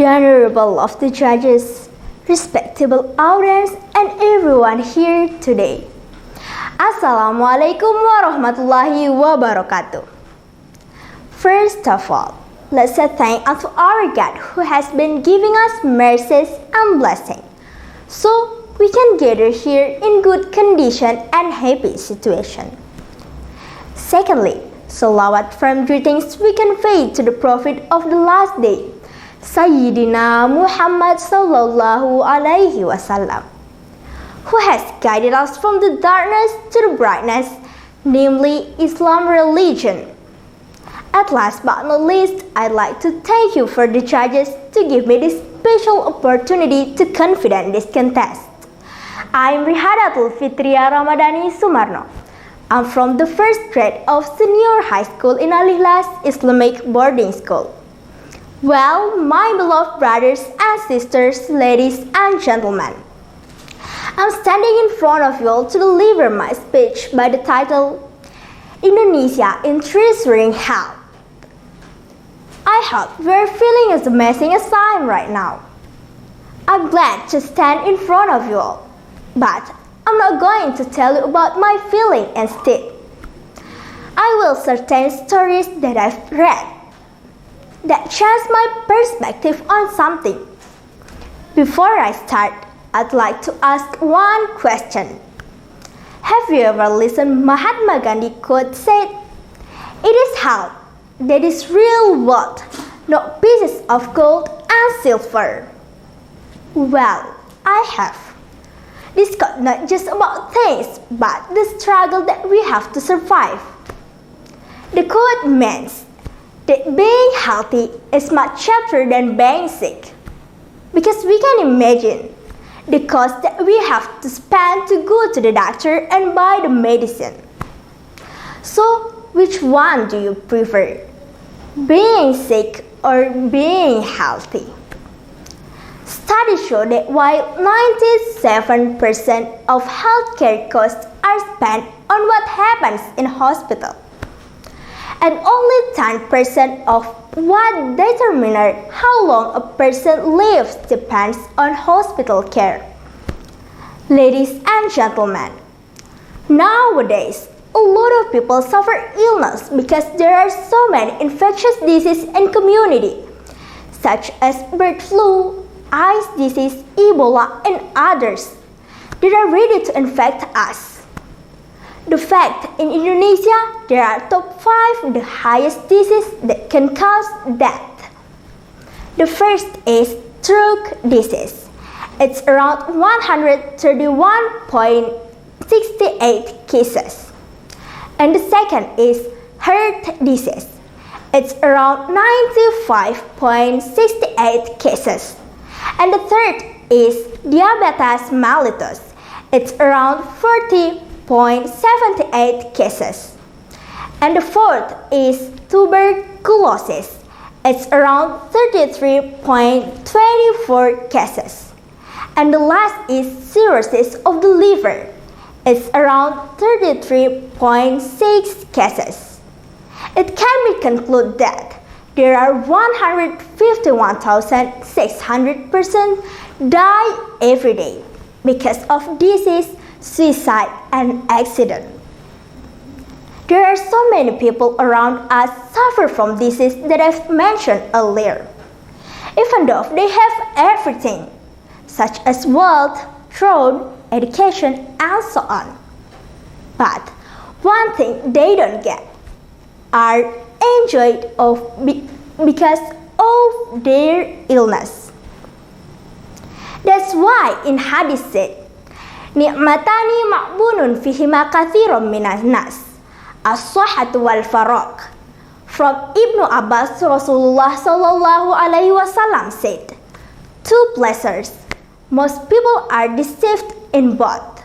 the honorable of the judges, respectable audience, and everyone here today. Assalamualaikum warahmatullahi wabarakatuh. First of all, let's say thanks unto our God who has been giving us mercies and blessings, so we can gather here in good condition and happy situation. Secondly, salawat from greetings we convey to the Prophet of the last day, Sayyidina Muhammad sallallahu alaihi wasallam, who has guided us from the darkness to the brightness, namely Islam religion. At last but not least, I'd like to thank you for the judges to give me this special opportunity to compete in this contest. I'm Rihadatul Fitriyah Ramadhani Sumarno. I'm from the first grade of senior high school in Al-Ikhlas Islamic boarding school. Well, my beloved brothers and sisters, ladies and gentlemen, I'm standing in front of you all to deliver my speech by the title, Indonesia in Treasuring Health. I hope you're feeling as amazing as I am right now. I'm glad to stand in front of you all, but I'm not going to tell you about my feeling instead. I will certain stories that I've read that change my perspective on something. Before I start, I'd like to ask one question. Have you ever listened Mahatma Gandhi quote said, "It is health that is real wealth, not pieces of gold and silver"? Well, I have. This quote not just about things, but the struggle that we have to survive. The quote means that being healthy is much cheaper than being sick, because we can imagine the cost that we have to spend to go to the doctor and buy the medicine. So, which one do you prefer? Being sick or being healthy? Studies show that while 97% of healthcare costs are spent on what happens in hospital, and only 10% of what determines how long a person lives depends on hospital care. Ladies and gentlemen, nowadays, a lot of people suffer illness because there are so many infectious diseases in community, such as bird flu, eyes disease, Ebola, and others that are ready to infect us. The fact in Indonesia, there are top 5 the highest diseases that can cause death. The first is throat disease. It's around 131.68 cases. And the second is heart disease. It's around 95.68 cases. And the third is diabetes mellitus. It's around 40.78 cases. And the fourth is tuberculosis. It's around 33.24 cases. And the last is cirrhosis of the liver. It's around 33.6 cases. It can be concluded that there are 151,600 persons die every day because of disease, suicide, and accident. There are so many people around us suffer from disease that I've mentioned earlier, even though they have everything, such as wealth, throne, education, and so on. But one thing they don't get are enjoyed because of their illness. That's why in hadith said, "Ni'matani ma'bunun fihima kathirum minas nas, as-sahhatu wal faraq." From Ibnu Abbas, Rasulullah sallallahu alaihi wasallam said, "Two pleasures, most people are deceived in both,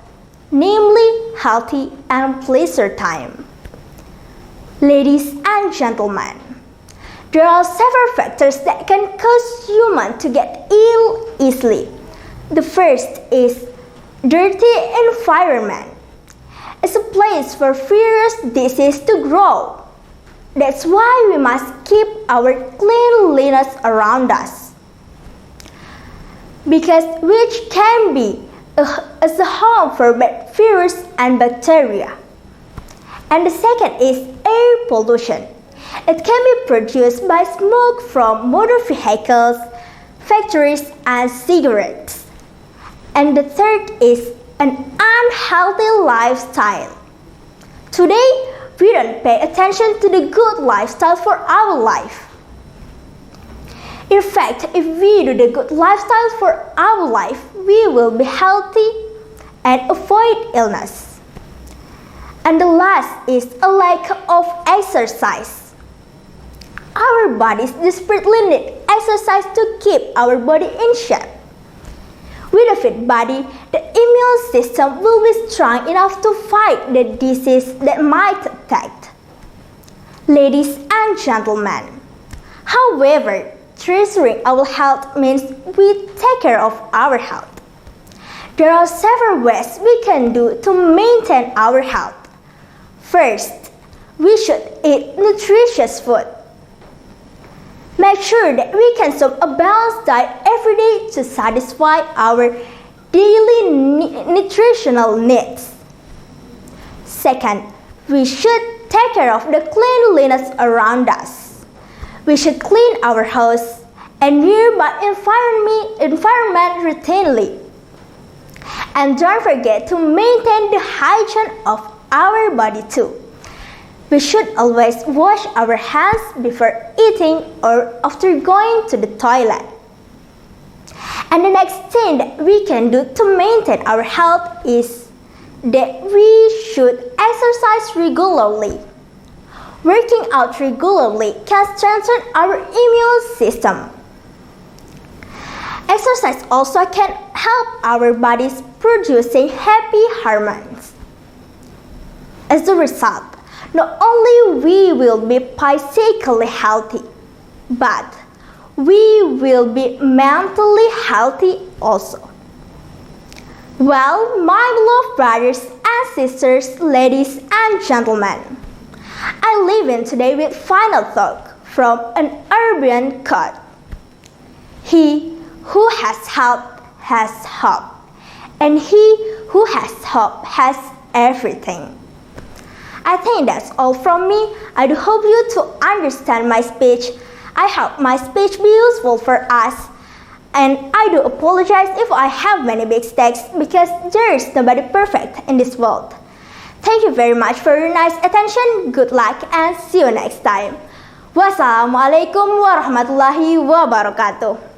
namely healthy and pleasure time." Ladies and gentlemen, there are several factors that can cause humans to get ill easily. The first is dirty environment. It's a place for various diseases to grow. That's why we must keep our cleanliness around us. because which can be as a home for virus and bacteria. And the second is air pollution. It can be produced by smoke from motor vehicles, factories, and cigarettes. And the third is an unhealthy lifestyle. Today, we don't pay attention to the good lifestyle for our life. In fact, if we do the good lifestyle for our life, we will be healthy and avoid illness. And the last is a lack of exercise. Our bodies desperately need exercise to keep our body in shape. With a fit body, the immune system will be strong enough to fight the disease that might attack. Ladies and gentlemen, however, treasuring our health means we take care of our health. There are several ways we can do to maintain our health. First, we should eat nutritious food. Make sure that we consume a balanced diet every day to satisfy our daily nutritional needs. Second, we should take care of the cleanliness around us. We should clean our house and nearby environment routinely. And don't forget to maintain the hygiene of our body too. We should always wash our hands before eating or after going to the toilet. And the next thing that we can do to maintain our health is that we should exercise regularly. Working out regularly can strengthen our immune system. Exercise also can help our bodies producing happy hormones. As a result, not only we will be physically healthy, but we will be mentally healthy also. Well, my beloved brothers and sisters, ladies and gentlemen, I leave in today with final thought from an Arabian quote. He who has health has hope, and he who has hope has everything. I think that's all from me. I do hope you to understand my speech. I hope my speech be useful for us. And I do apologize if I have many mistakes because there is nobody perfect in this world. Thank you very much for your nice attention. Good luck and see you next time. Wassalamualaikum warahmatullahi wabarakatuh.